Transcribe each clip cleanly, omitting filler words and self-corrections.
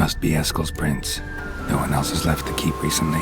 Must be Eskel's prints. No one else has left to keep recently.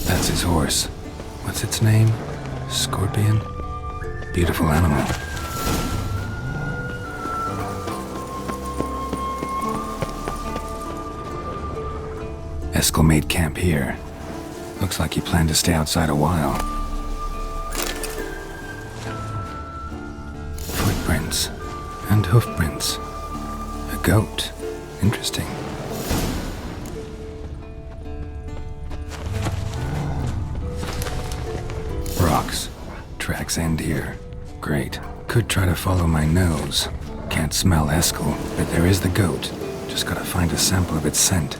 That's his horse. What's its name? Scorpion? Beautiful animal. Eskel made camp here. Looks like he planned to stay outside a while. Footprints and hoofprints. A goat. Interesting. Rocks. Tracks end here. Great. Could try to follow my nose. Can't smell Eskel, but there is the goat. Just gotta find a sample of its scent.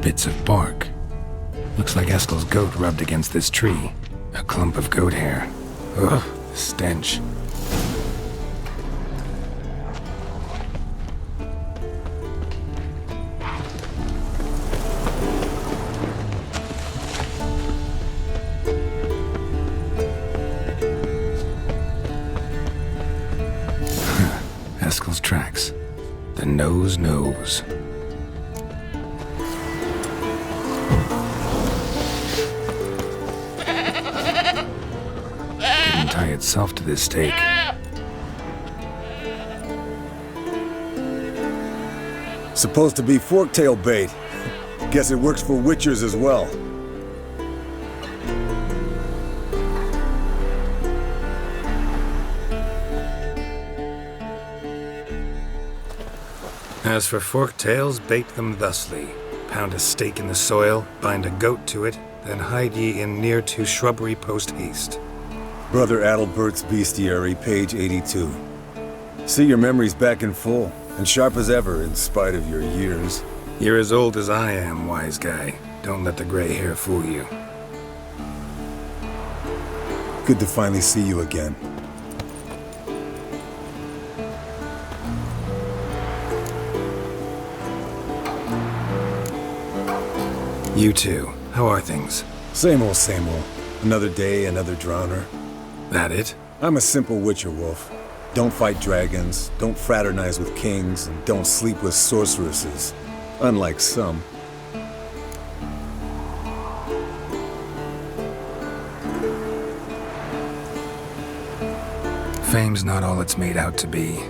Bits of bark. Looks like Eskel's goat rubbed against this tree. A clump of goat hair. Ugh, stench. Eskel's tracks. The nose knows. Didn't tie itself to this stake. Supposed to be forktail bait. Guess it works for witchers as well. As for forktails, bait them thusly. Pound a stake in the soil, bind a goat to it, then hide ye in near to shrubbery post haste. Brother Adalbert's Bestiary, page 82. See, your memory's back in full, and sharp as ever in spite of your years. You're as old as I am, wise guy. Don't let the gray hair fool you. Good to finally see you again. You too. How are things? Same old, same old. Another day, another drowner. That it? I'm a simple witcher wolf. Don't fight dragons, don't fraternize with kings, and don't sleep with sorceresses. Unlike some. Fame's not all it's made out to be.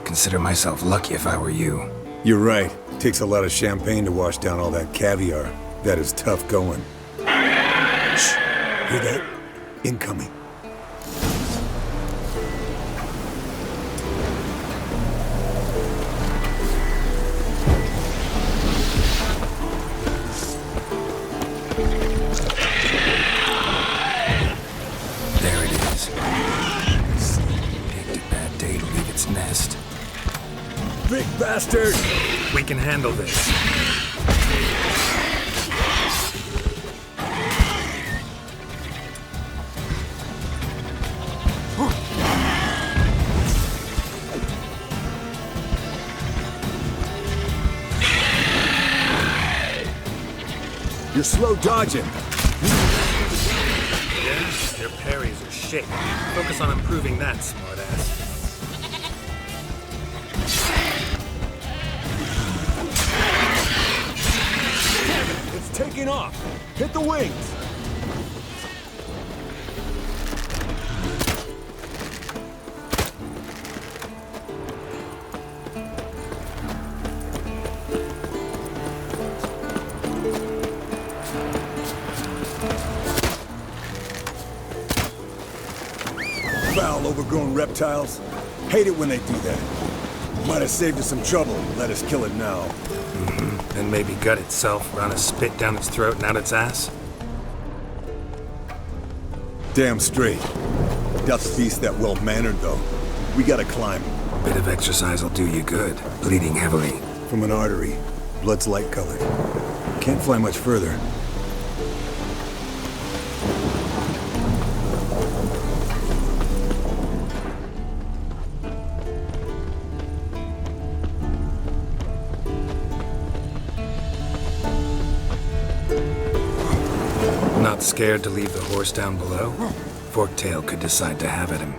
Consider myself lucky if I were you. You're right. Takes a lot of champagne to wash down all that caviar. That is tough going. Shh. Hear that? Incoming. There it is. Picked a bad day to leave its nest. Big bastard! We can handle this. You're slow dodging. Yeah, your parries are shit. Focus on improving that, smartass. Damn it! It's taking off! Hit the wings! Foul, overgrown reptiles. Hate it when they do that. Might have saved us some trouble. Let us kill it now. And maybe gut itself, run a spit down its throat and out its ass? Damn straight. Doubt the beast that well-mannered, though. We gotta climb. Bit of exercise will do you good. Bleeding heavily. From an artery. Blood's light-colored. Can't fly much further. Not scared to leave the horse down below? Forktail could decide to have at him.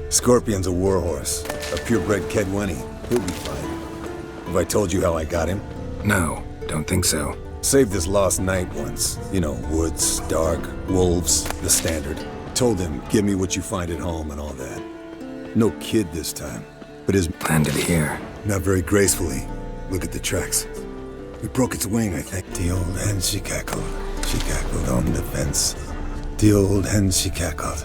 Scorpion's a warhorse. A purebred Kedwenny. He'll be fine. Have I told you how I got him? No, don't think so. Saved his lost knight once. You know, woods, dark, wolves, the standard. Told him, give me what you find at home and all that. No kid this time, but his... Landed here. Not very gracefully. Look at the tracks. We broke its wing, I think. The old hen, she cackled. She cackled on the fence. The old hen, she cackled.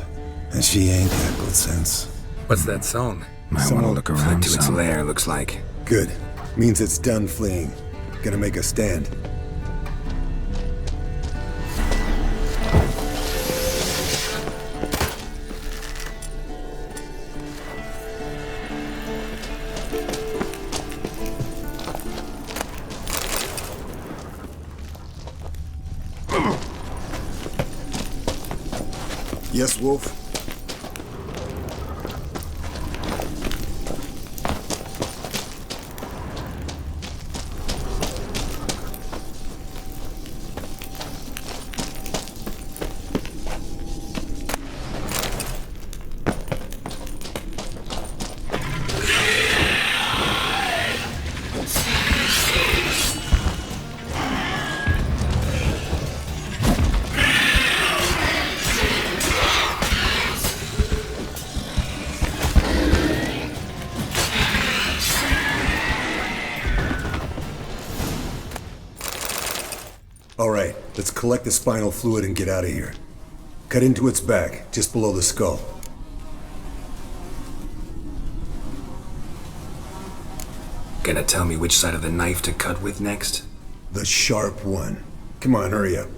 And she ain't cackled since. What's that song? Might want to look around to its lair, looks like. Good. Means it's done fleeing. Gonna make a stand. Yes, Wolf? All right, let's collect the spinal fluid and get out of here. Cut into its back, just below the skull. Gonna tell me which side of the knife to cut with next? The sharp one. Come on, hurry up.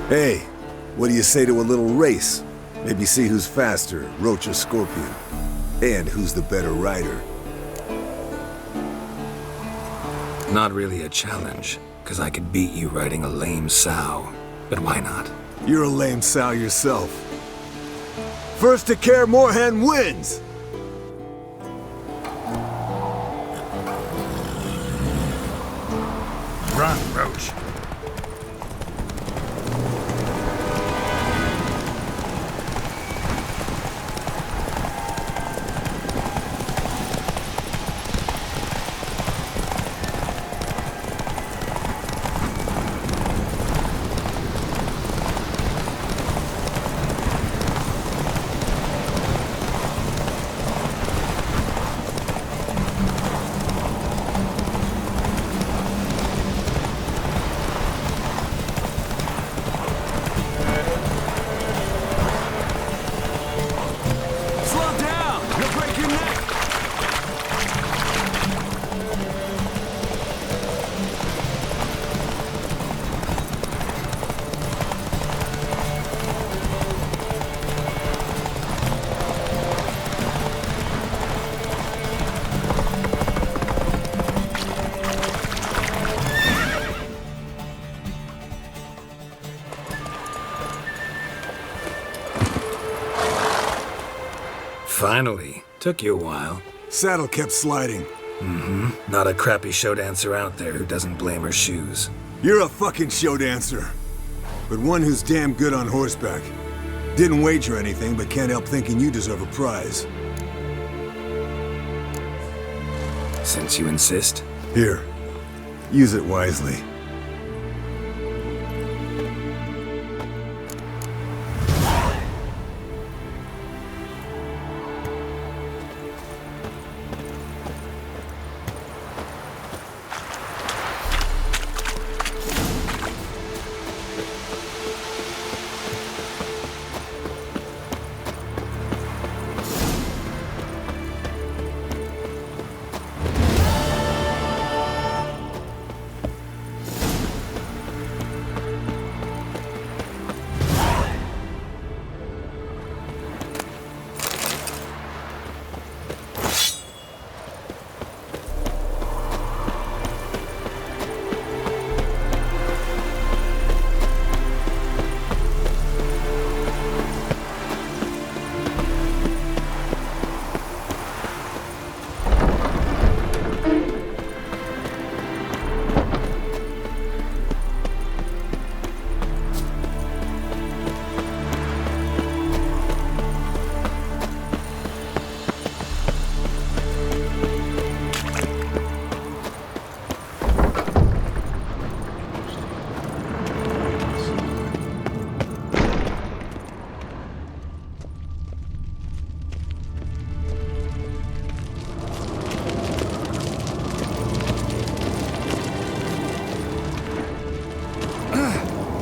Hey, what do you say to a little race? Maybe see who's faster, Roach or Scorpion. And who's the better rider. Not really a challenge, because I could beat you riding a lame sow. But why not? You're a lame sow yourself. First to Care Moorhen wins! Run, Roach. Finally. Took you a while. Saddle kept sliding. Not a crappy show dancer out there who doesn't blame her shoes. You're a fucking show dancer. But one who's damn good on horseback. Didn't wager anything, but can't help thinking you deserve a prize. Since you insist. Here, use it wisely.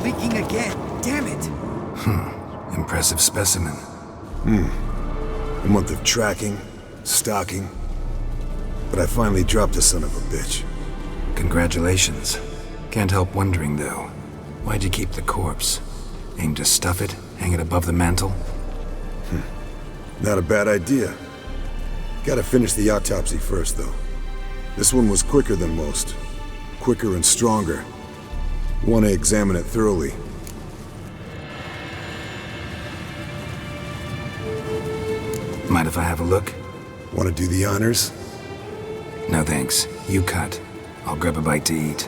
Leaking again. Damn it. Impressive specimen. A month of tracking, stalking. But I finally dropped the son of a bitch. Congratulations. Can't help wondering, though. Why'd you keep the corpse? Aim to stuff it? Hang it above the mantle? Not a bad idea. Gotta finish the autopsy first, though. This one was quicker than most. Quicker and stronger. Want to examine it thoroughly. Mind if I have a look? Want to do the honors? No thanks. You cut. I'll grab a bite to eat.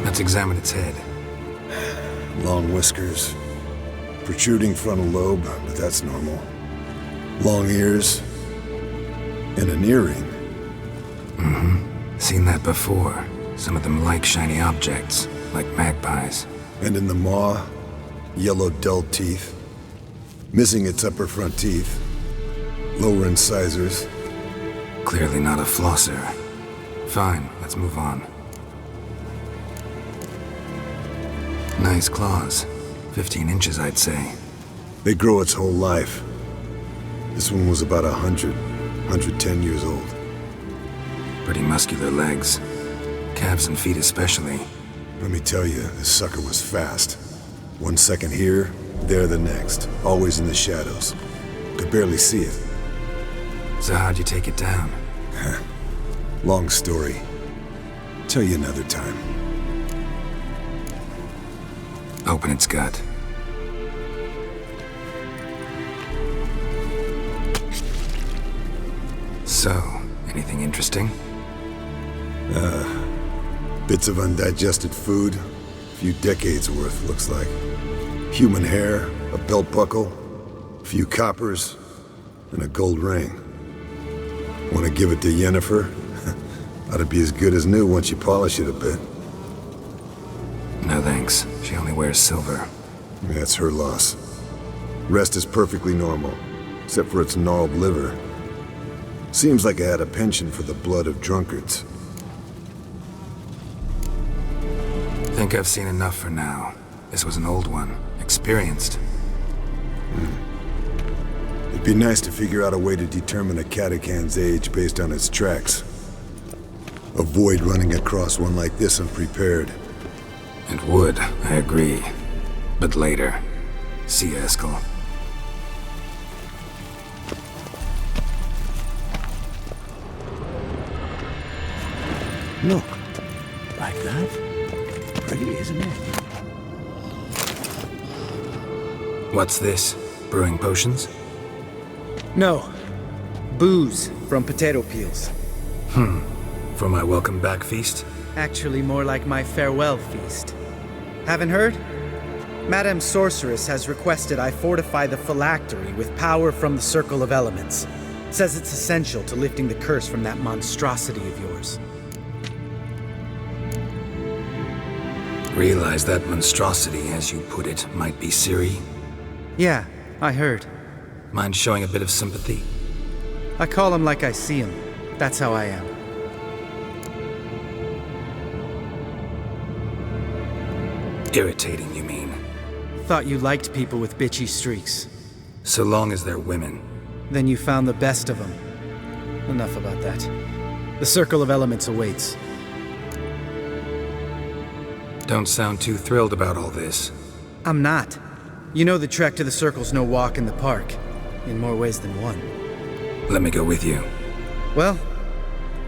Let's examine its head. Long whiskers. Protruding frontal lobe, but that's normal. Long ears. And an earring. Seen that before. Some of them like shiny objects, like magpies. And in the maw, yellow dull teeth. Missing its upper front teeth. Lower incisors. Clearly not a flosser. Fine, let's move on. Nice claws. 15 inches, I'd say. They grow its whole life. This one was about 110 years old. Pretty muscular legs. Calves and feet especially. Let me tell you, this sucker was fast. 1 second here, there the next. Always in the shadows. Could barely see it. So how'd you take it down? Long story. Tell you another time. Open its gut. So, anything interesting? Bits of undigested food. A few decades worth, looks like. Human hair, a belt buckle, a few coppers, and a gold ring. Want to give it to Yennefer? Ought to be as good as new once you polish it a bit. No thanks. She only wears silver. That's her loss. Rest is perfectly normal, except for its gnarled liver. Seems like I had a penchant for the blood of drunkards. Think I've seen enough for now. This was an old one. Experienced. It'd be nice to figure out a way to determine a catacan's age based on its tracks. Avoid running across one like this unprepared. It would, I agree. But later. See you, Eskel. Look. Like that? Ciri, isn't it? What's this? Brewing potions? No. Booze from potato peels. For my welcome back feast? Actually, more like my farewell feast. Haven't heard? Madame Sorceress has requested I fortify the phylactery with power from the Circle of Elements. Says it's essential to lifting the curse from that monstrosity of yours. Realize that monstrosity, as you put it, might be Ciri? Yeah, I heard. Mind showing a bit of sympathy? I call him like I see him. That's how I am. Irritating, you mean? Thought you liked people with bitchy streaks. So long as they're women. Then you found the best of them. Enough about that. The Circle of Elements awaits. Don't sound too thrilled about all this. I'm not. You know the trek to the Circle's no walk in the park. In more ways than one. Let me go with you. Well,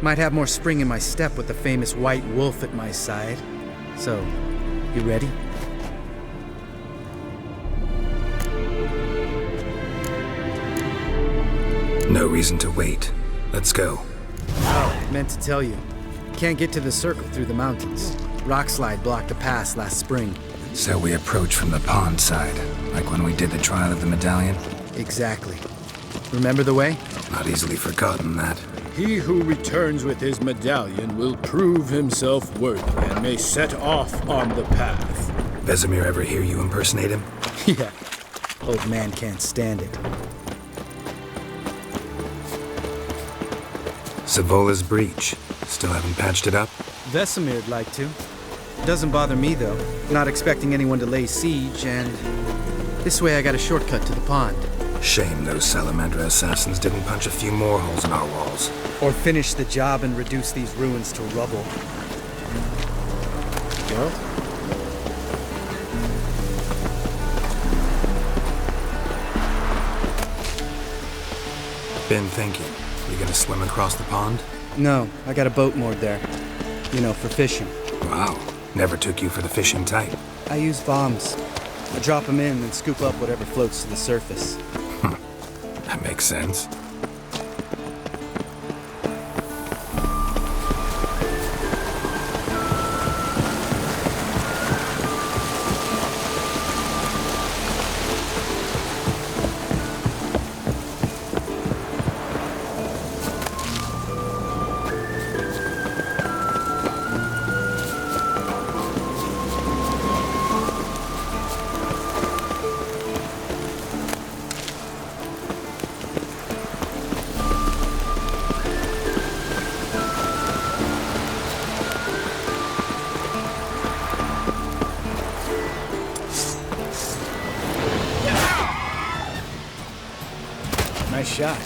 might have more spring in my step with the famous white wolf at my side. So, you ready? No reason to wait. Let's go. Oh, meant to tell you. Can't get to the Circle through the mountains. Rockslide blocked the pass last spring. So we approach from the pond side, like when we did the trial of the medallion? Exactly. Remember the way? Not easily forgotten, that. He who returns with his medallion will prove himself worthy and may set off on the path. Vesemir ever hear you impersonate him? Yeah. Old man can't stand it. Savola's breach. Still haven't patched it up? Vesemir'd like to. Doesn't bother me, though. Not expecting anyone to lay siege, and this way I got a shortcut to the pond. Shame those Salamandra assassins didn't punch a few more holes in our walls. Or finish the job and reduce these ruins to rubble. Well, Been thinking. You gonna swim across the pond? No, I got a boat moored there. You know, for fishing. Wow. Never took you for the fishing type. I use bombs. I drop them in and scoop up whatever floats to the surface. That makes sense. Nice shot.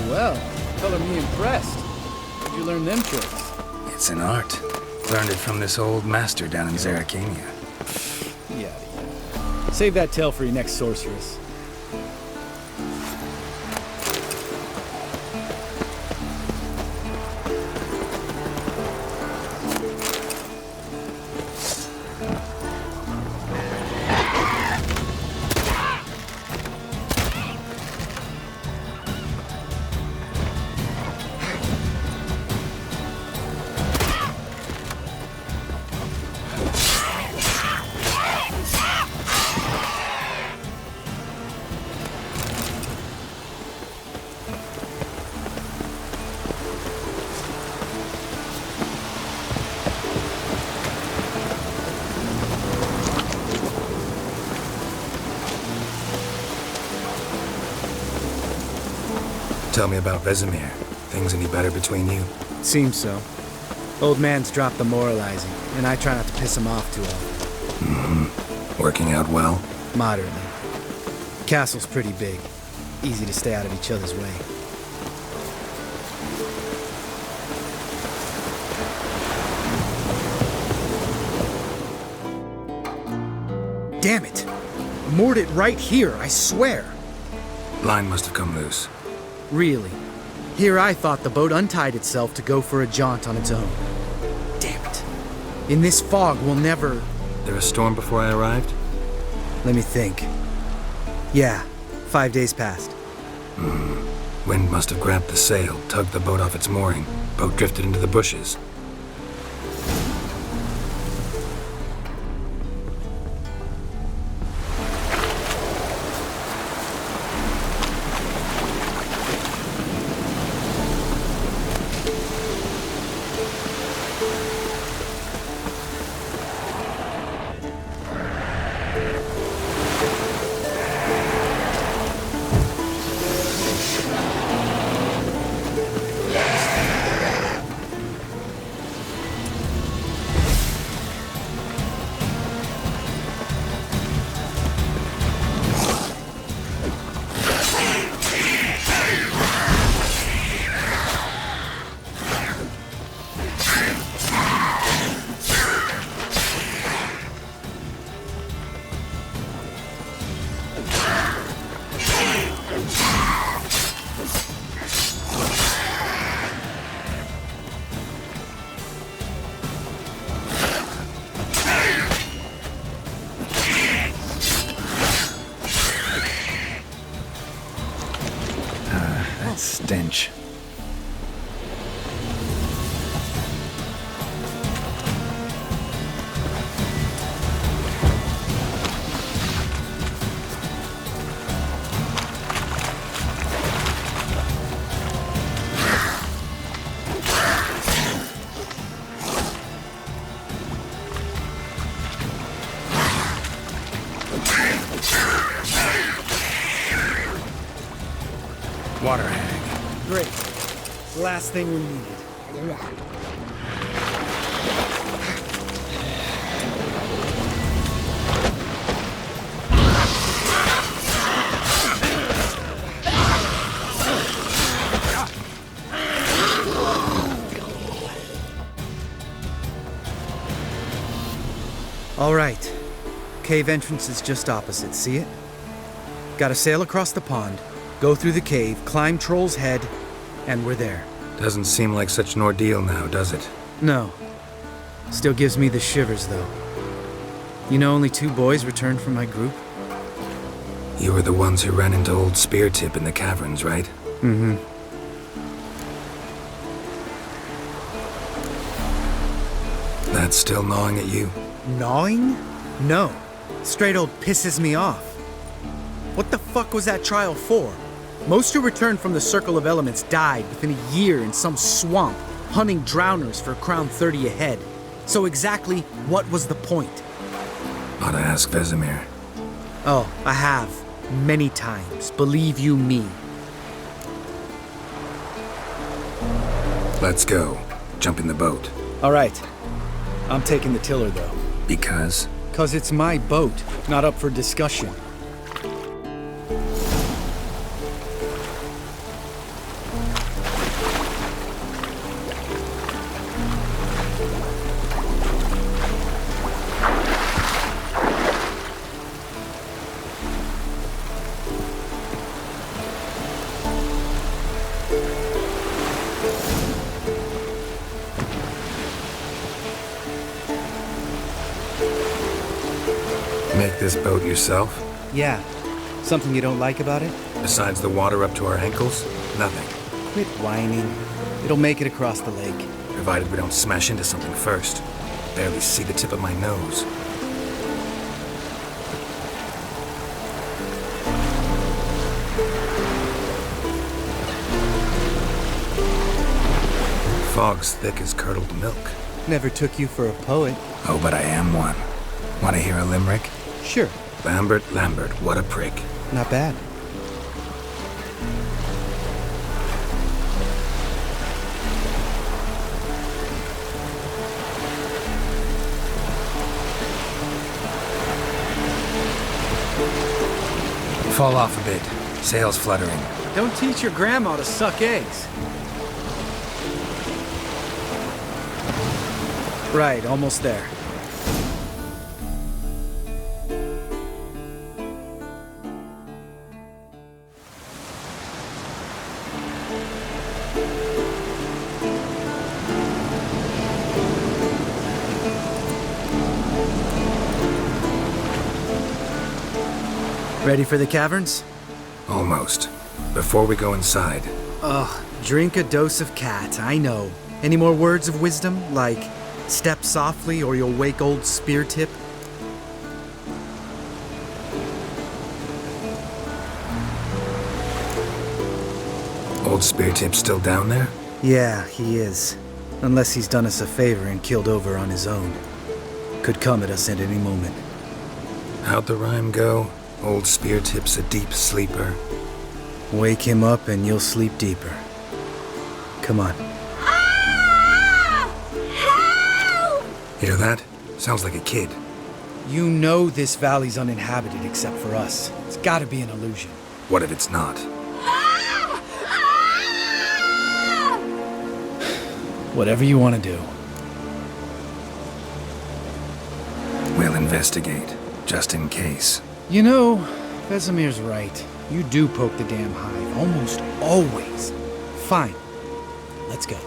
Well. Color me impressed. Where'd you learn them tricks? It's an art. Learned it from this old master down in Zerrikania. Yeah. Save that tale for your next sorceress. Tell me about Vesemir. Things any better between you? Seems so. Old man's dropped the moralizing, and I try not to piss him off too often. Working out well? Moderately. Castle's pretty big. Easy to stay out of each other's way. Damn it! Moored it right here, I swear! Line must have come loose. Really? Here I thought the boat untied itself to go for a jaunt on its own. Damn it. In this fog, we'll never... There a storm before I arrived? Let me think. Yeah, 5 days passed. Wind must have grabbed the sail, tugged the boat off its mooring. Boat drifted into the bushes. Stench. Water hag. Great. Last thing we needed. All right. Cave entrance is just opposite, see it? Gotta sail across the pond, go through the cave, climb Troll's Head, and we're there. Doesn't seem like such an ordeal now, does it? No. Still gives me the shivers, though. You know only 2 boys returned from my group? You were the ones who ran into old Speartip in the caverns, right? Mm-hmm. That's still gnawing at you? Gnawing? No. Straight old pisses me off. What the fuck was that trial for? Most who returned from the Circle of Elements died within a year in some swamp, hunting drowners for Crown 30 a head. So exactly what was the point? Ought to ask Vesemir. Oh, I have. Many times. Believe you me. Let's go. Jump in the boat. All right. I'm taking the tiller, though. Because? 'Cause it's my boat, not up for discussion. Make this boat yourself? Yeah. Something you don't like about it? Besides the water up to our ankles? Nothing. Quit whining. It'll make it across the lake. Provided we don't smash into something first. Barely see the tip of my nose. Fog's thick as curdled milk. Never took you for a poet. Oh, but I am one. Want to hear a limerick? Sure. Lambert, Lambert, what a prick. Not bad. Fall off a bit. Sails fluttering. Don't teach your grandma to suck eggs. Right, almost there. Ready for the caverns? Almost. Before we go inside, Ugh, drink a dose of cat, I know. Any more words of wisdom, like step softly or you'll wake old spear tip? old spear tip still down there? Yeah, he is. Unless he's done us a favor and killed over on his own. Could come at us at any moment. How'd the rhyme go? Old spear tip's a deep sleeper. Wake him up and you'll sleep deeper. Come on. Ah! Help! Hear that? Sounds like a kid. You know this valley's uninhabited except for us. It's gotta be an illusion. What if it's not? Ah! Ah! Whatever you want to do. We'll investigate, just in case. You know, Vesemir's right. You do poke the damn hive, almost always. Fine. Let's go.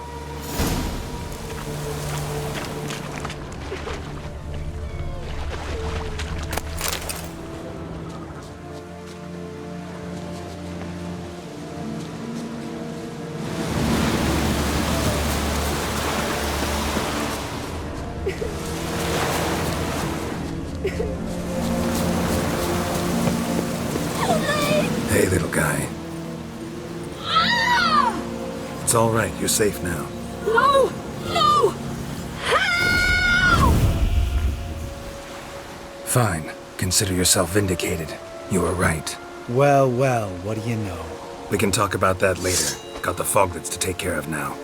Hey, little guy. Ah! It's all right. You're safe now. No! No! Help! Fine. Consider yourself vindicated. You were right. Well, well, what do you know? We can talk about that later. Got the foglets to take care of now.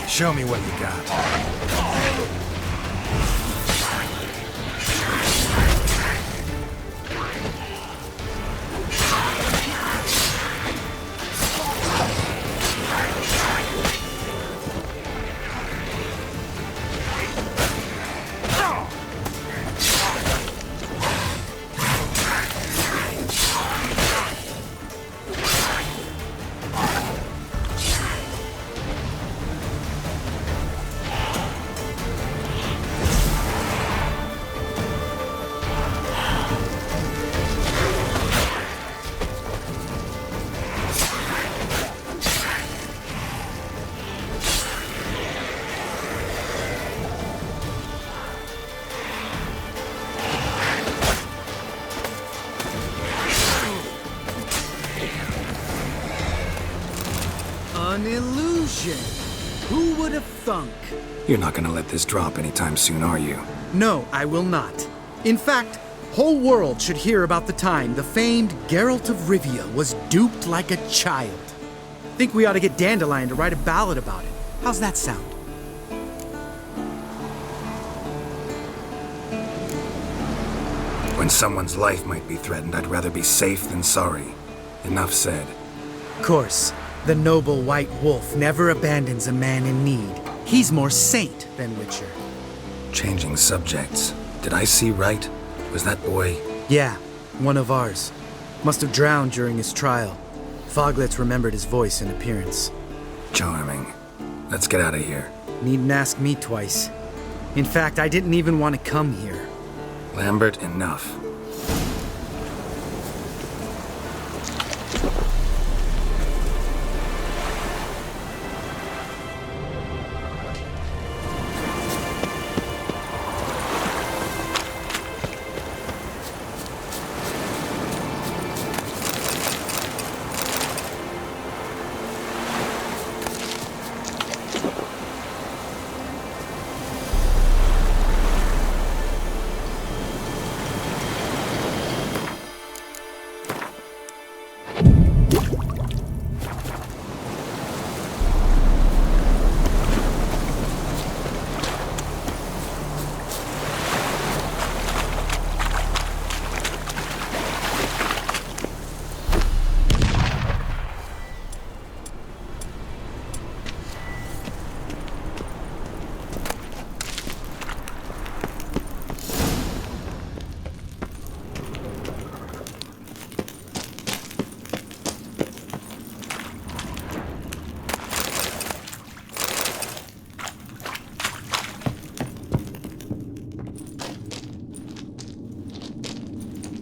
Show me what you got. An illusion. Who would have thunk? You're not gonna let this drop anytime soon, are you? No, I will not. In fact, whole world should hear about the time the famed Geralt of Rivia was duped like a child. Think we ought to get Dandelion to write a ballad about it. How's that sound? When someone's life might be threatened, I'd rather be safe than sorry. Enough said. Of course, the noble white wolf never abandons a man in need. He's more saint than Witcher. Changing subjects. Did I see right? Was that boy... Yeah, one of ours. Must have drowned during his trial. Foglets remembered his voice and appearance. Charming. Let's get out of here. Needn't ask me twice. In fact, I didn't even want to come here. Lambert, enough.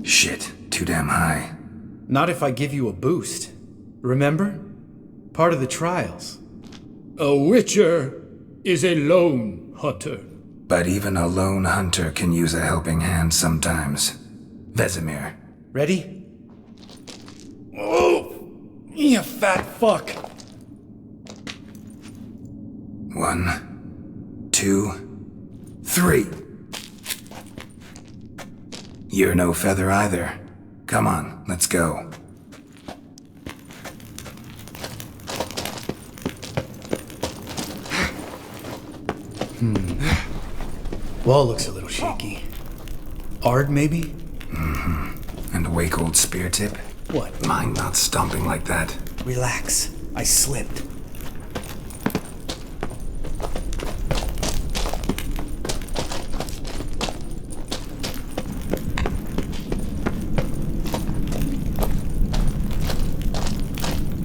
Shit, too damn high. Not if I give you a boost. Remember? Part of the trials. A Witcher is a lone hunter. But even a lone hunter can use a helping hand sometimes. Vesemir. Ready? Oh! You fat fuck! 1, 2, 3. You're no feather either. Come on, let's go. Wall looks a little shaky. Ard, maybe? And a wake-old spear tip? What? Mind not stomping like that. Relax. I slipped.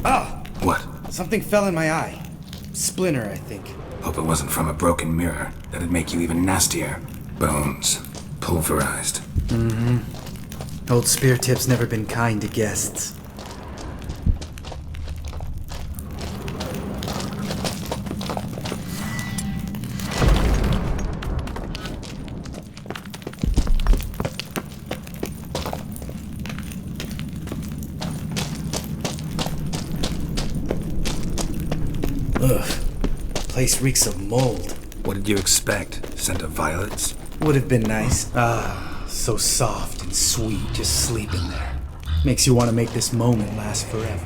Ah! What? Something fell in my eye. Splinter, I think. Hope it wasn't from a broken mirror. That'd make you even nastier. Bones. Pulverized. Old spear tip's never been kind to guests. Ugh. Place reeks of mold. What did you expect? Scent of violets? Would have been nice. Ah, so soft and sweet just sleeping there. Makes you want to make this moment last forever.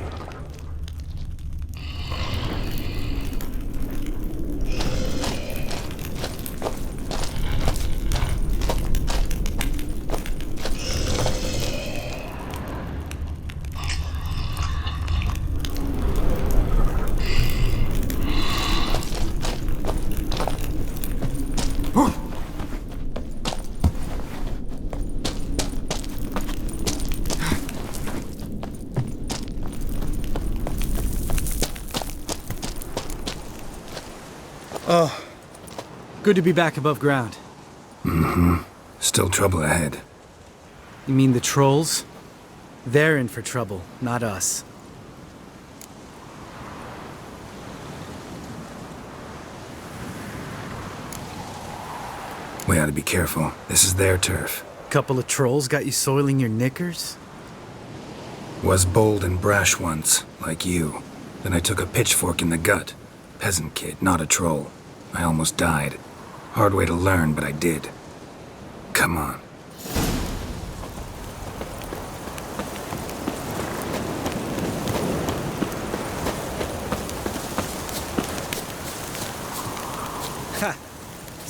Oh, good to be back above ground. Still trouble ahead. You mean the trolls? They're in for trouble, not us. We ought to be careful. This is their turf. Couple of trolls got you soiling your knickers? Was bold and brash once, like you. Then I took a pitchfork in the gut. Peasant kid, not a troll. I almost died. Hard way to learn, but I did. Come on.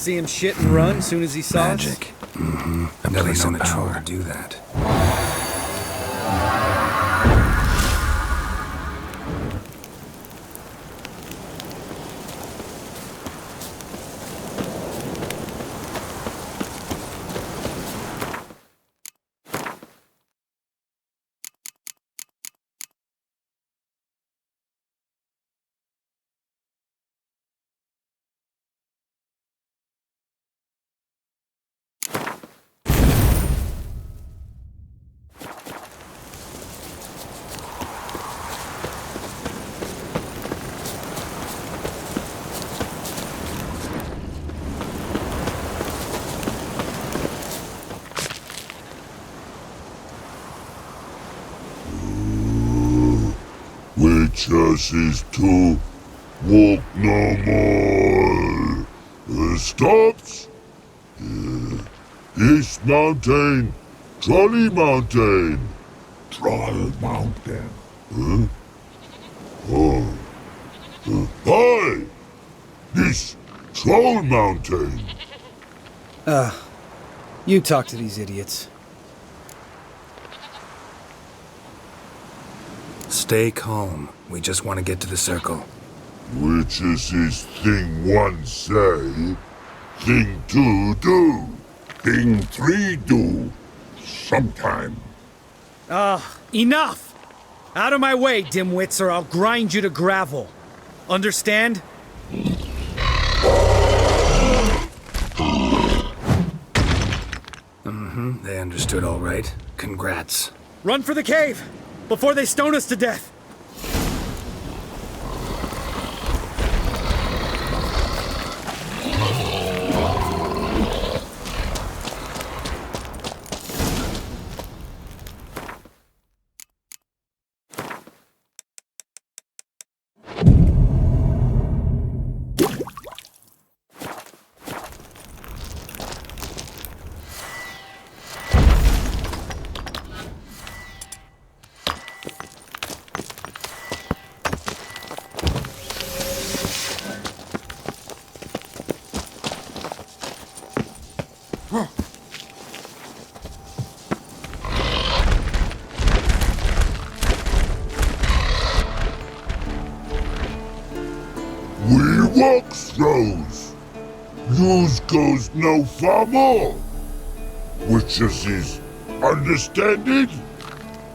See him shit and run soon as he saw us? Magic. Mm-hmm. I've never known a troll to do that. Witches is to walk no more. Stops? East Mountain, Trolley Mountain. Troll Mountain. Huh? Oh. Hi! This Troll Mountain. You talk to these idiots. Stay calm. We just want to get to the circle. Witches is thing one say, thing two do, thing three do, sometime. Enough! Out of my way, dimwits, or I'll grind you to gravel. Understand? They understood all right. Congrats. Run for the cave! Before they stone us to death! We walk throws. Yous goes no far more. Witches is understand it?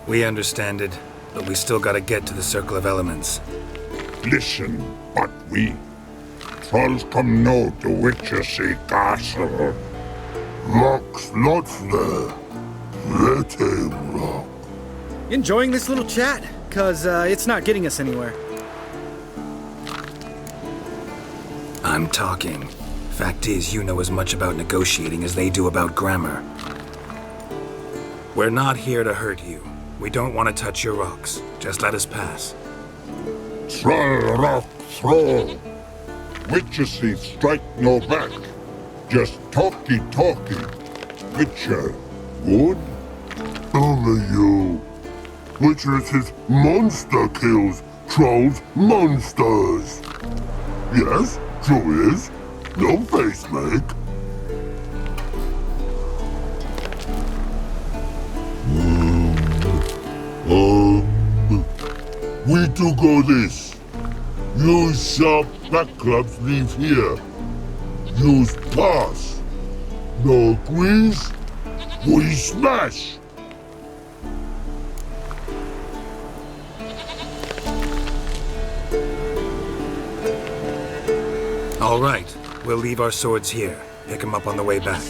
We understand it, but we still gotta get to the Circle of Elements. Listen, but we trolls come no to Witchessy Castle. Rocks lots there. Pretty rock. Enjoying this little chat? 'Cause it's not getting us anywhere. I'm talking. Fact is, you know as much about negotiating as they do about grammar. We're not here to hurt you. We don't want to touch your rocks. Just let us pass. Troll rock throw. Witchessy strike no back. Just talky. Witcher, good? Only you. Witches is monster kills. Trolls monsters. Yes, true is. No face make. We do go this. Use sharp back clubs leave here. Use pass. No agrees. We smash. All right. We'll leave our swords here. Pick them up on the way back.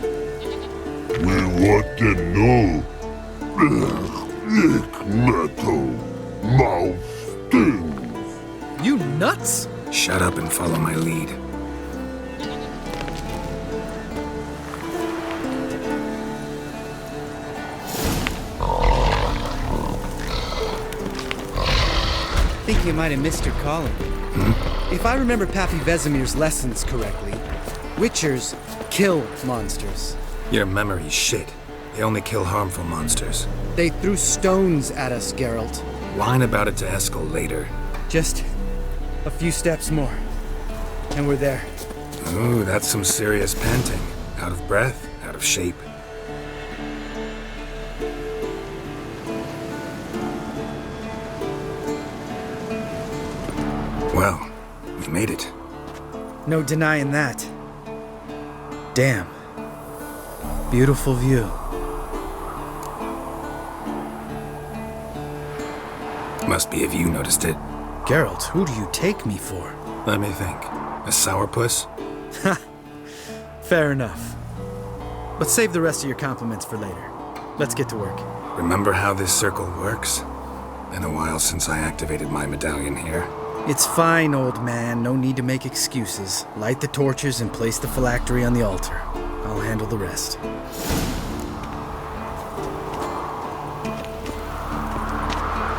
We want to know. Lick metal. Mouth stings. You nuts? Shut up and follow my lead. I think you might have missed your calling. If I remember Pappy Vesemir's lessons correctly, Witchers kill monsters. Your memory's shit. They only kill harmful monsters. They threw stones at us, Geralt. Whine about it to Eskel later. Just a few steps more, and we're there. Ooh, that's some serious panting. Out of breath, out of shape. Well, we made it. No denying that. Damn. Beautiful view. Must be if you noticed it. Geralt, who do you take me for? Let me think. A sourpuss? Fair enough. But save the rest of your compliments for later. Let's get to work. Remember how this circle works? Been a while since I activated my medallion here. It's fine, old man. No need to make excuses. Light the torches and place the phylactery on the altar. I'll handle the rest.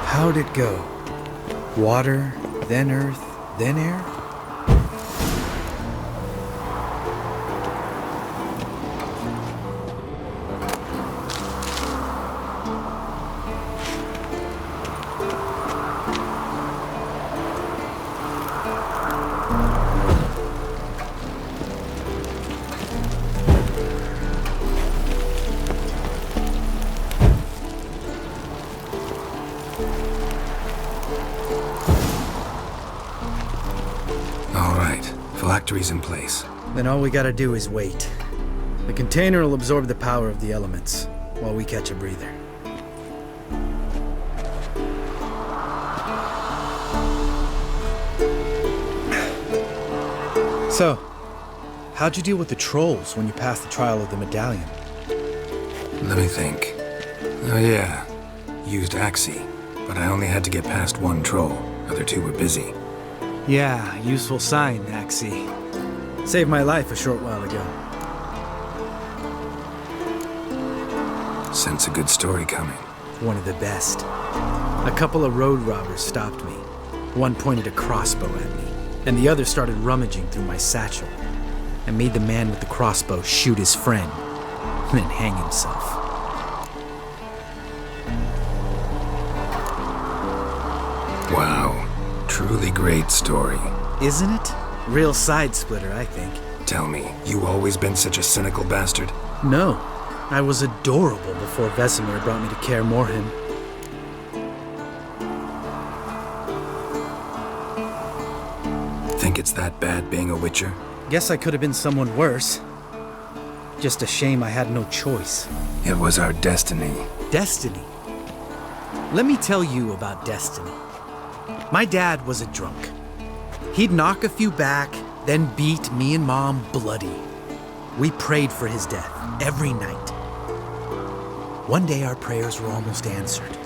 How'd it go? Water, then earth, then air? Phylactery's in place. Then all we gotta do is wait. The container will absorb the power of the elements, while we catch a breather. So, how'd you deal with the trolls when you passed the trial of the medallion? Let me think. Oh yeah, used Axie, but I only had to get past one troll. Other two were busy. Yeah, useful sign, Axie. Saved my life a short while ago. Sense a good story coming. One of the best. A couple of road robbers stopped me. One pointed a crossbow at me, and the other started rummaging through my satchel. I made the man with the crossbow shoot his friend, and then hang himself. Wow. Truly great story. Isn't it? Real side splitter, I think. Tell me, you always been such a cynical bastard? No. I was adorable before Vesemir brought me to Kaer Morhen. Think it's that bad being a witcher? Guess I could have been someone worse. Just a shame I had no choice. It was our destiny. Destiny? Let me tell you about destiny. My dad was a drunk. He'd knock a few back, then beat me and Mom bloody. We prayed for his death every night. One day our prayers were almost answered.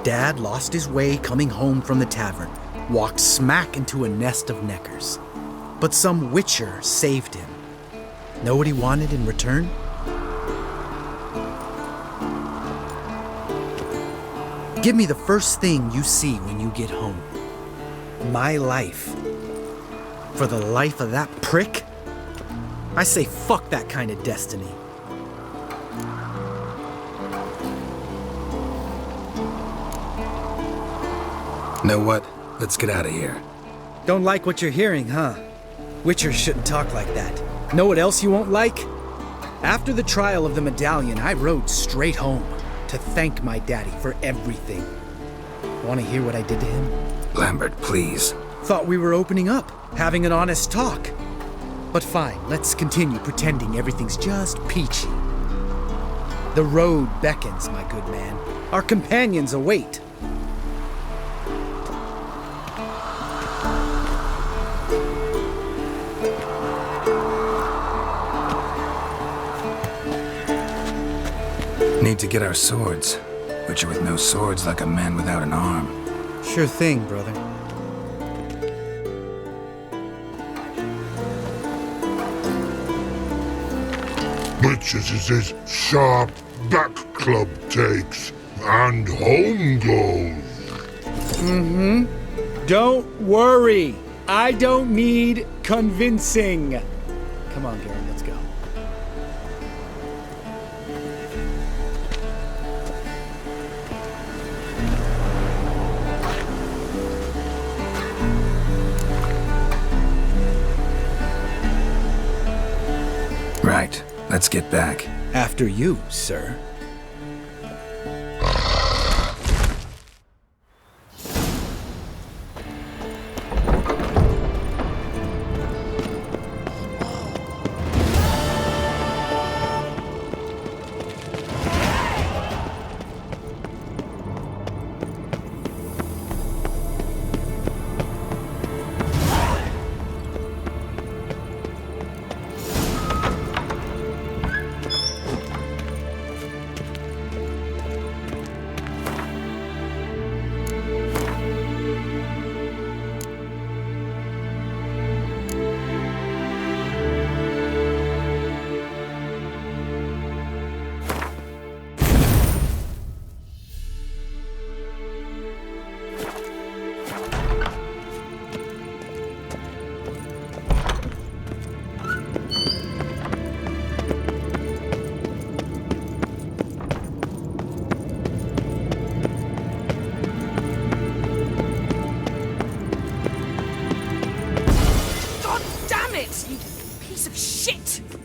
Dad lost his way coming home from the tavern, walked smack into a nest of neckers. But some witcher saved him. Know what he wanted in return? Give me the first thing you see when you get home. My life. For the life of that prick? I say fuck that kind of destiny. Know what? Let's get out of here. Don't like what you're hearing, huh? Witchers shouldn't talk like that. Know what else you won't like? After the trial of the medallion, I rode straight home to thank my daddy for everything. Want to hear what I did to him? Lambert, please. Thought we were opening up, having an honest talk. But fine, let's continue pretending everything's just peachy. The road beckons, my good man. Our companions await. Need to get our swords. Witcher with no swords like a man without an arm. Sure thing, brother. Witches is his sharp back club takes, and home goes. Don't worry. I don't need convincing. Come on, Garen, let's go. Let's get back. After you, sir.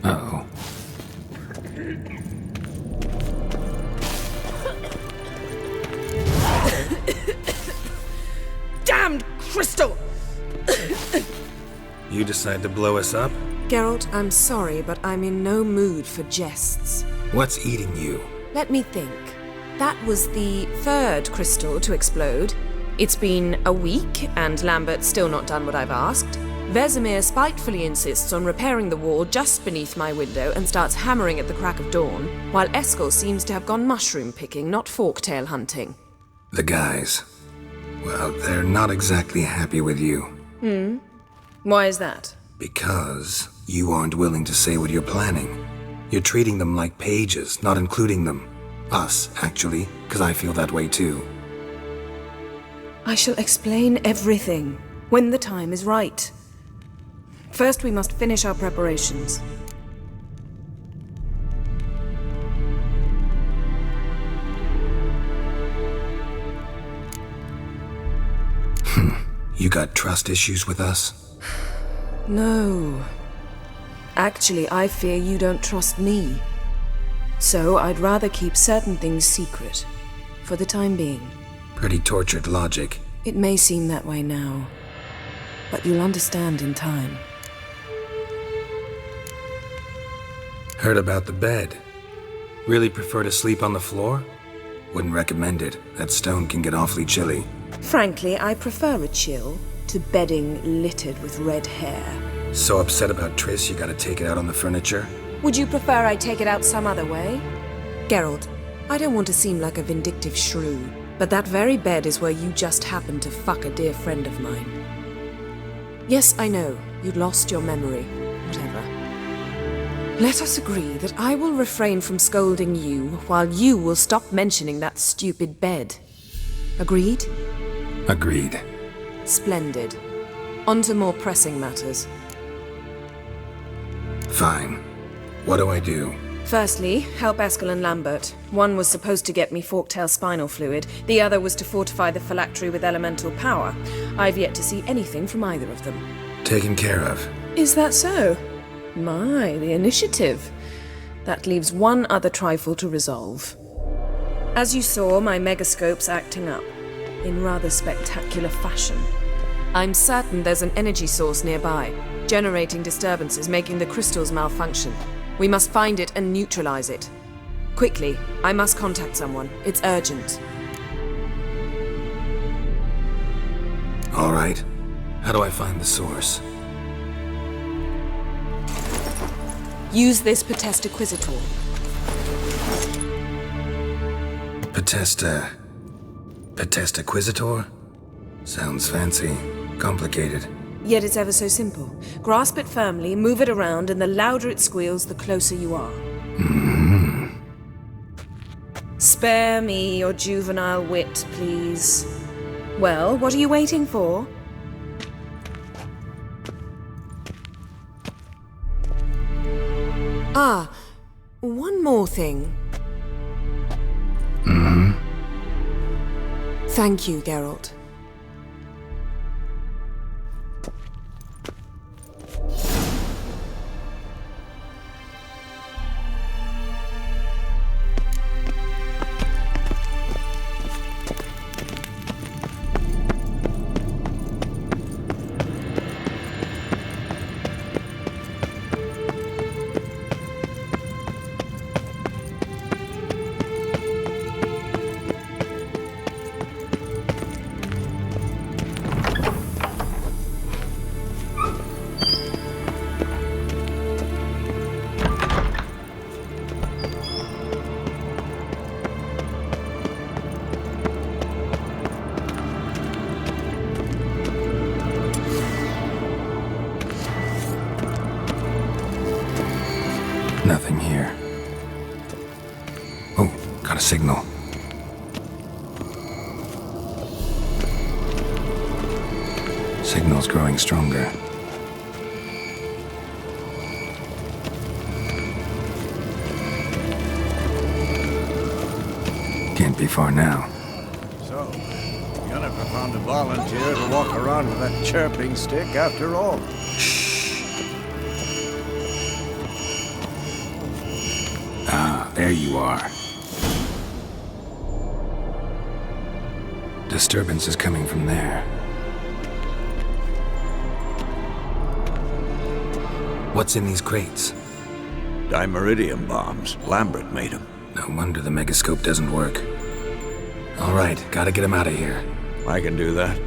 Uh-oh. Damned crystal! You decide to blow us up? Geralt, I'm sorry, but I'm in no mood for jests. What's eating you? Let me think. That was the third crystal to explode. It's been a week, and Lambert's still not done what I've asked. Vesemir spitefully insists on repairing the wall just beneath my window and starts hammering at the crack of dawn, while Eskel seems to have gone mushroom picking, not forktail hunting. The guys. Well, they're not exactly happy with you. Why is that? Because you aren't willing to say what you're planning. You're treating them like pages, not including them. Us, actually, because I feel that way too. I shall explain everything when the time is right. First, we must finish our preparations. You got trust issues with us? No. Actually, I fear you don't trust me. So I'd rather keep certain things secret, for the time being. Pretty tortured logic. It may seem that way now, but you'll understand in time. Heard about the bed. Really prefer to sleep on the floor? Wouldn't recommend it. That stone can get awfully chilly. Frankly, I prefer a chill to bedding littered with red hair. So upset about Triss you gotta take it out on the furniture? Would you prefer I take it out some other way? Geralt, I don't want to seem like a vindictive shrew, but that very bed is where you just happened to fuck a dear friend of mine. Yes, I know, you'd lost your memory. Whatever. Let us agree that I will refrain from scolding you, while you will stop mentioning that stupid bed. Agreed? Agreed. Splendid. On to more pressing matters. Fine. What do I do? Firstly, help Eskel and Lambert. One was supposed to get me Forktail spinal fluid, the other was to fortify the phylactery with elemental power. I've yet to see anything from either of them. Taken care of. Is that so? My, the initiative. That leaves one other trifle to resolve. As you saw, my megascope's acting up, in rather spectacular fashion. I'm certain there's an energy source nearby, generating disturbances, making the crystals malfunction. We must find it and neutralize it. Quickly, I must contact someone. It's urgent. All right. How do I find the source? Use this Potestaquizator. Potestaquizator? Sounds fancy. Complicated. Yet it's ever so simple. Grasp it firmly, move it around, and the louder it squeals, the closer you are. Spare me your juvenile wit, please. Well, what are you waiting for? Ah, one more thing. Thank you, Geralt. Got a signal. Signal's growing stronger. Can't be far now. So, Yennefer found a volunteer to walk around with that chirping stick after all. Ah, there you are. Disturbance is coming from there. What's in these crates? Dimeridium bombs. Lambert made them. No wonder the megascope doesn't work. All right, gotta get him out of here. I can do that.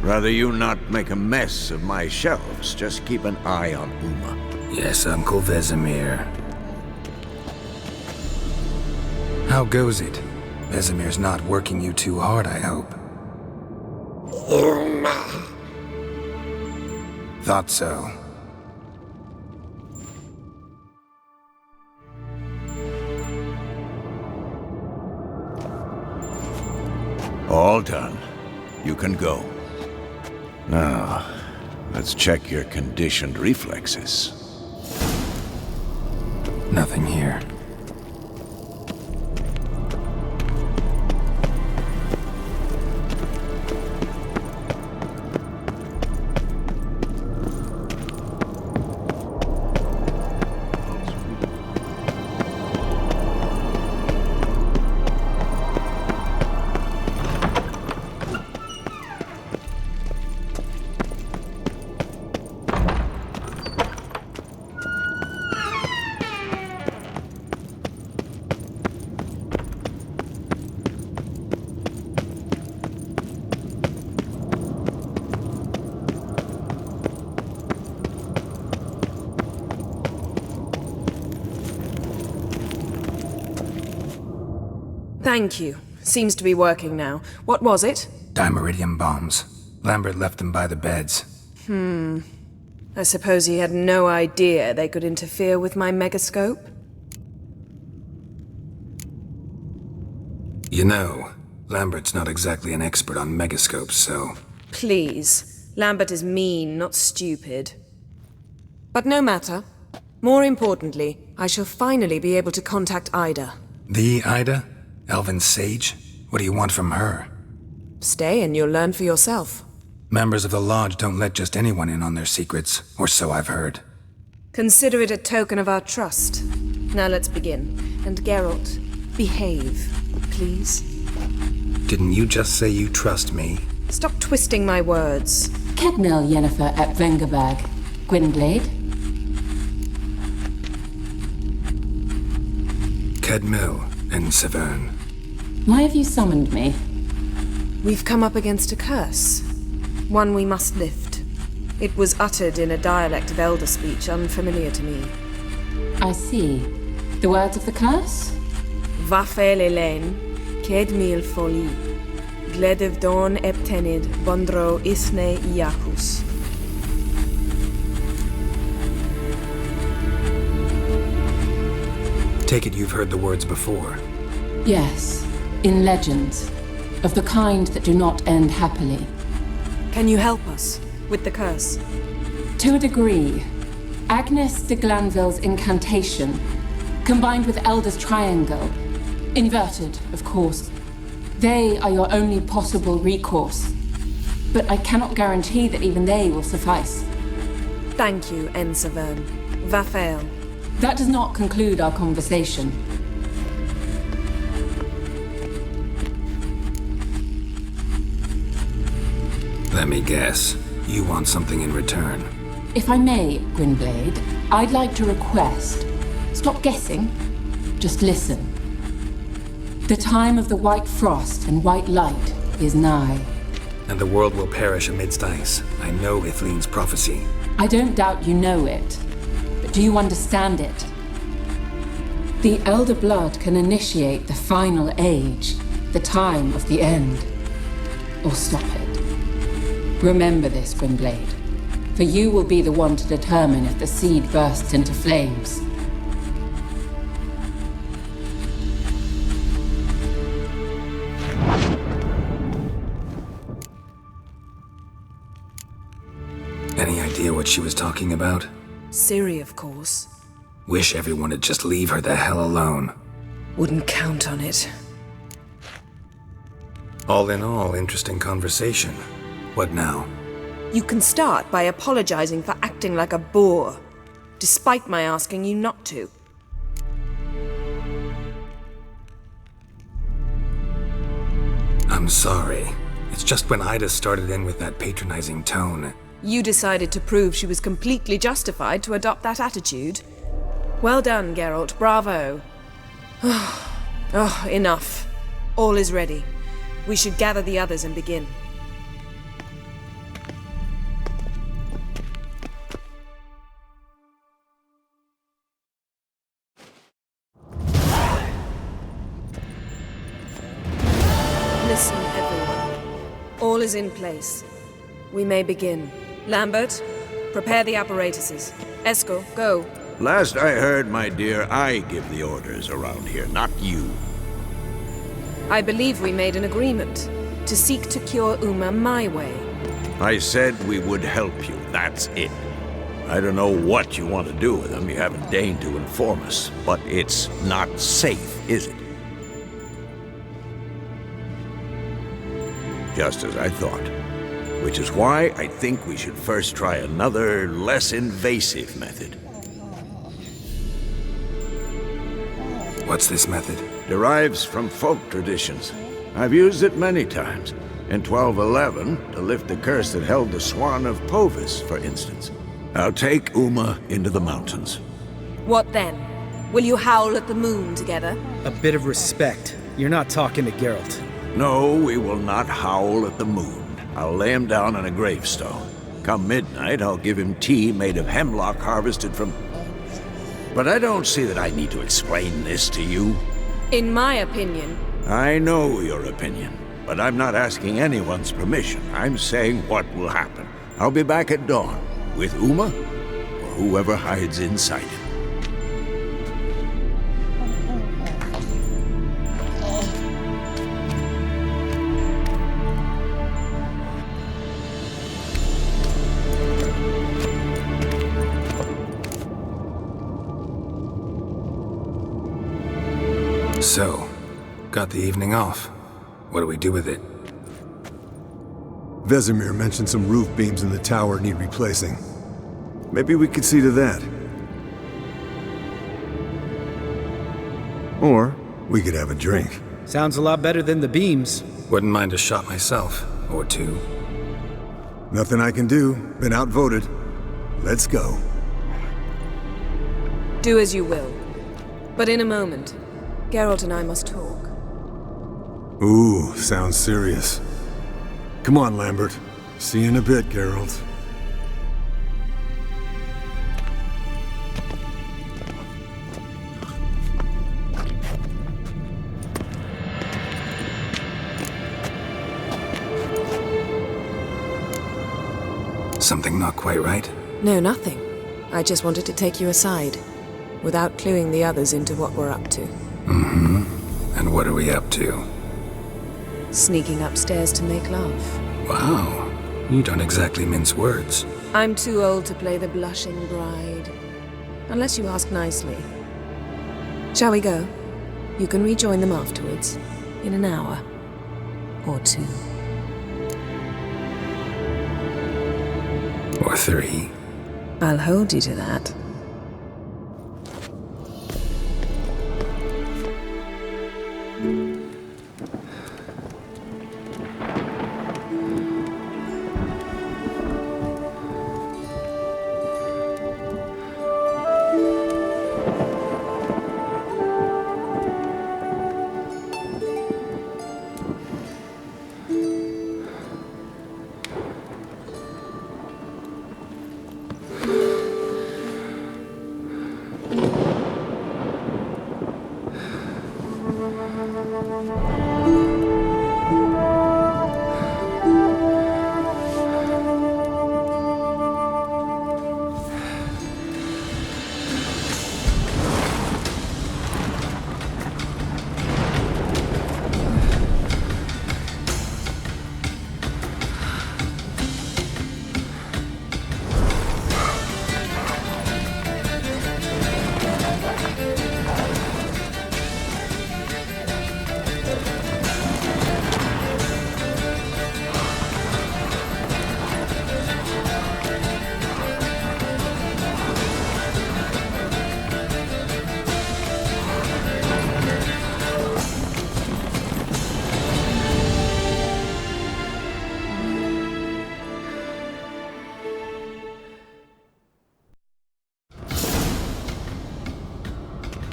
Rather you not make a mess of my shelves. Just keep an eye on Uma. Yes, Uncle Vesemir. How goes it? Vesemir's not working you too hard, I hope. Thought so. All done. You can go. Now, let's check your conditioned reflexes. Nothing here. Thank you. Seems to be working now. What was it? Dimeridium bombs. Lambert left them by the beds. I suppose he had no idea they could interfere with my megascope? You know, Lambert's not exactly an expert on megascopes, so... Please. Lambert is mean, not stupid. But no matter. More importantly, I shall finally be able to contact Ida. The Ida? Elven sage? What do you want from her? Stay and you'll learn for yourself. Members of the Lodge don't let just anyone in on their secrets, or so I've heard. Consider it a token of our trust. Now let's begin. And Geralt, behave, please. Didn't you just say you trust me? Stop twisting my words. Kedmil Yennefer at Vengerberg. Gwynblade? Kedmil and Severn. Why have you summoned me? We've come up against a curse. One we must lift. It was uttered in a dialect of Elder speech unfamiliar to me. I see. The words of the curse? Vafel Elaine, Kedmil Foli, Gledev Don Eptenid, Bondro Isne Iacus. Take it you've heard the words before. Yes, in legends. Of the kind that do not end happily. Can you help us with the curse? To a degree. Agnes de Glanville's incantation, combined with Elder's triangle, inverted, of course. They are your only possible recourse. But I cannot guarantee that even they will suffice. Thank you, Severn. Vafel. That does not conclude our conversation. Let me guess. You want something in return. If I may, Gwynblade, I'd like to request. Stop guessing. Just listen. The time of the white frost and white light is nigh. And the world will perish amidst ice. I know Ithleen's prophecy. I don't doubt you know it. But do you understand it? The Elder Blood can initiate the final age, the time of the end. Or stop it. Remember this, Gwynblade. For you will be the one to determine if the seed bursts into flames. Any idea what she was talking about? Ciri, of course. Wish everyone would just leave her the hell alone. Wouldn't count on it. All in all, interesting conversation. What now? You can start by apologizing for acting like a boor, despite my asking you not to. I'm sorry. It's just when Ida started in with that patronizing tone. You decided to prove she was completely justified to adopt that attitude. Well done, Geralt. Bravo. Oh, enough. All is ready. We should gather the others and begin. Listen, everyone. All is in place. We may begin. Lambert, prepare the apparatuses. Eskel, go. Last I heard, my dear, I give the orders around here, not you. I believe we made an agreement to seek to cure Uma my way. I said we would help you, that's it. I don't know what you want to do with them, you haven't deigned to inform us, but it's not safe, is it? Just as I thought. Which is why I think we should first try another, less invasive method. What's this method? Derives from folk traditions. I've used it many times. In 1211, to lift the curse that held the Swan of Povis, for instance. I'll take Uma into the mountains. What then? Will you howl at the moon together? A bit of respect. You're not talking to Geralt. No, we will not howl at the moon. I'll lay him down on a gravestone. Come midnight, I'll give him tea made of hemlock harvested from... But I don't see that I need to explain this to you. In my opinion... I know your opinion, but I'm not asking anyone's permission. I'm saying what will happen. I'll be back at dawn, with Uma, or whoever hides inside him. So, got the evening off. What do we do with it? Vesemir mentioned some roof beams in the tower need replacing. Maybe we could see to that. Or we could have a drink. Sounds a lot better than the beams. Wouldn't mind a shot myself, or two. Nothing I can do. Been outvoted. Let's go. Do as you will. But in a moment, Geralt and I must talk. Ooh, sounds serious. Come on, Lambert. See you in a bit, Geralt. Something not quite right? No, nothing. I just wanted to take you aside, without cluing the others into what we're up to. Mm-hmm. And what are we up to? Sneaking upstairs to make love. Wow. You don't exactly mince words. I'm too old to play the blushing bride. Unless you ask nicely. Shall we go? You can rejoin them afterwards. In an hour. Or two. Or three. I'll hold you to that.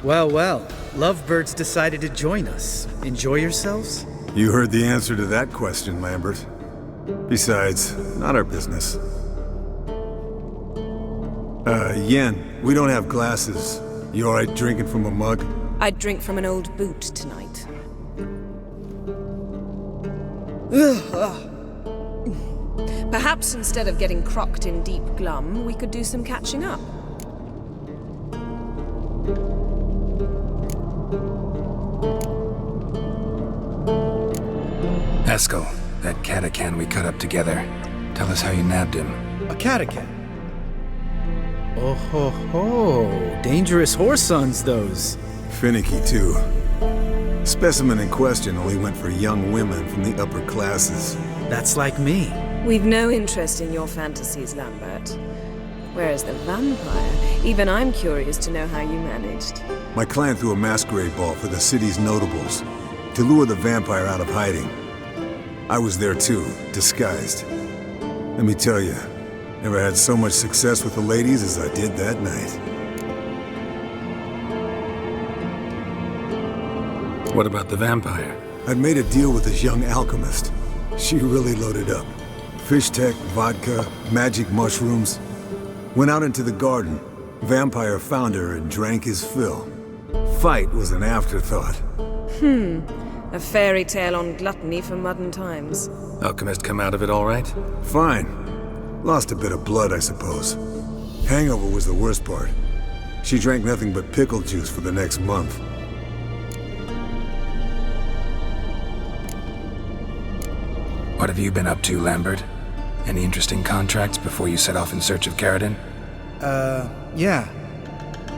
Well, well. Lovebirds decided to join us. Enjoy yourselves? You heard the answer to that question, Lambert. Besides, not our business. Yen, we don't have glasses. You alright drinking from a mug? I'd drink from an old boot tonight. Perhaps instead of getting crocked in deep glum, we could do some catching up. Eskel, that catacan we cut up together. Tell us how you nabbed him. A catacan? Oh ho ho. Dangerous whoresons, those. Finicky, too. Specimen in question only went for young women from the upper classes. That's like me. We've no interest in your fantasies, Lambert. Whereas the vampire, even I'm curious to know how you managed. My client threw a masquerade ball for the city's notables to lure the vampire out of hiding. I was there too, disguised. Let me tell you, never had so much success with the ladies as I did that night. What about the vampire? I'd made a deal with this young alchemist. She really loaded up. Fish tech, vodka, magic mushrooms. Went out into the garden. Vampire found her and drank his fill. Fight was an afterthought. A fairy tale on gluttony for modern times. Alchemist come out of it all right? Fine. Lost a bit of blood, I suppose. Hangover was the worst part. She drank nothing but pickle juice for the next month. What have you been up to, Lambert? Any interesting contracts before you set off in search of Caradon? Yeah.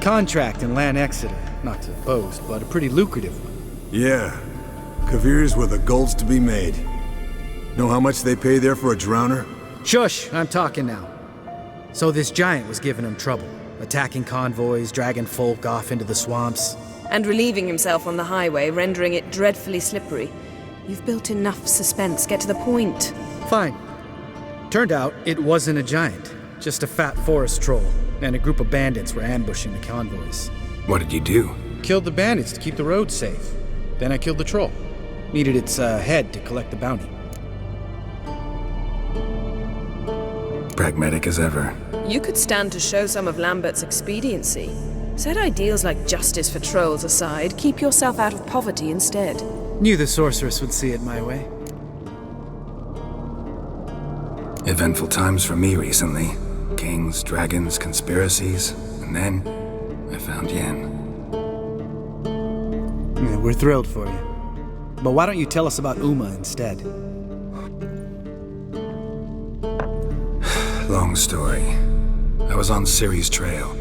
Contract in Lan Exeter. Not to boast, but a pretty lucrative one. Yeah. Kavir's were the golds to be made. Know how much they pay there for a drowner? Shush! I'm talking now. So this giant was giving him trouble. Attacking convoys, dragging folk off into the swamps. And relieving himself on the highway, rendering it dreadfully slippery. You've built enough suspense. Get to the point. Fine. Turned out it wasn't a giant. Just a fat forest troll. And a group of bandits were ambushing the convoys. What did you do? Killed the bandits to keep the road safe. Then I killed the troll. Needed its head to collect the bounty. Pragmatic as ever. You could stand to show some of Lambert's expediency. Set ideals like justice for trolls aside, keep yourself out of poverty instead. Knew the sorceress would see it my way. Eventful times for me recently. Kings, dragons, conspiracies, and then I found Yen. Yeah, we're thrilled for you. But why don't you tell us about Uma instead? Long story. I was on Ciri's trail.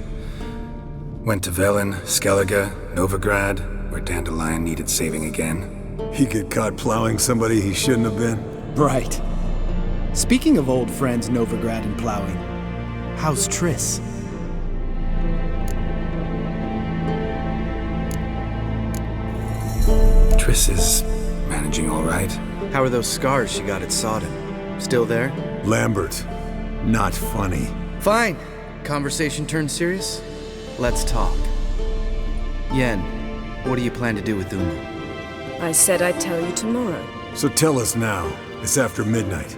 Went to Velen, Skellige, Novigrad, where Dandelion needed saving again. He get caught plowing somebody he shouldn't have been? Right. Speaking of old friends Novigrad and plowing, how's Triss? Triss is managing all right. How are those scars she got at Sodden? Still there? Lambert, not funny. Fine. Conversation turned serious? Let's talk. Yen, what do you plan to do with Uma? I said I'd tell you tomorrow. So tell us now. It's after midnight.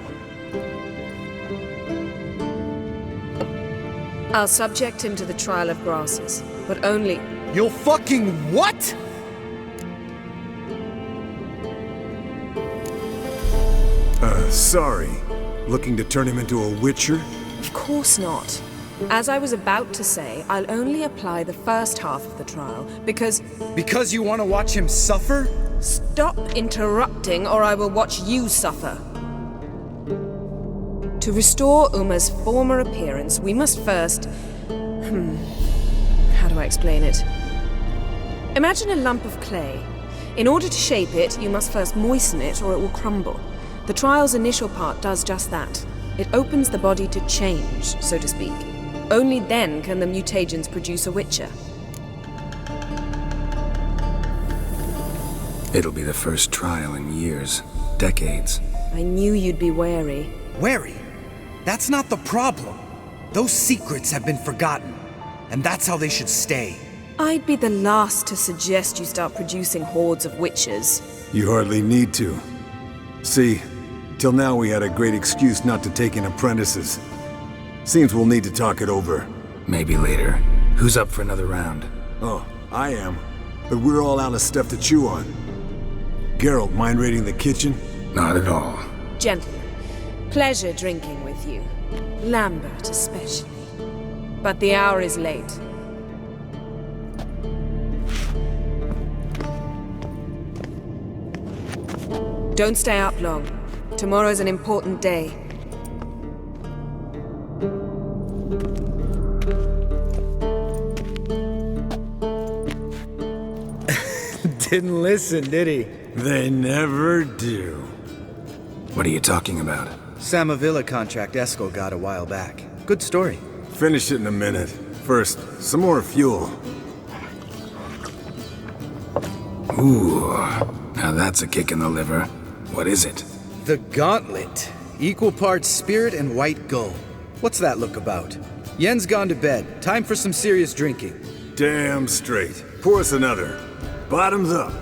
I'll subject him to the trial of grasses, but only... You'll fucking what?! Sorry. Looking to turn him into a witcher? Of course not. As I was about to say, I'll only apply the first half of the trial, because... Because you want to watch him suffer? Stop interrupting, or I will watch you suffer. To restore Uma's former appearance, we must first... How do I explain it? Imagine a lump of clay. In order to shape it, you must first moisten it, or it will crumble. The trial's initial part does just that. It opens the body to change, so to speak. Only then can the mutagens produce a witcher. It'll be the first trial in years, decades. I knew you'd be wary. Wary? That's not the problem. Those secrets have been forgotten, and that's how they should stay. I'd be the last to suggest you start producing hordes of witches. You hardly need to. See, till now we had a great excuse not to take in apprentices. Seems we'll need to talk it over. Maybe later. Who's up for another round? Oh, I am. But we're all out of stuff to chew on. Geralt, mind raiding the kitchen? Not at all. Gentlemen, pleasure drinking with you. Lambert especially. But the hour is late. Don't stay up long. Tomorrow's an important day. Didn't listen, did he? They never do. What are you talking about? Samavilla contract Eskel got a while back. Good story. Finish it in a minute. First, some more fuel. Ooh, now that's a kick in the liver. What is it? The Gauntlet. Equal parts spirit and white gull. What's that look about? Yen's gone to bed. Time for some serious drinking. Damn straight. Pour us another. Bottoms up.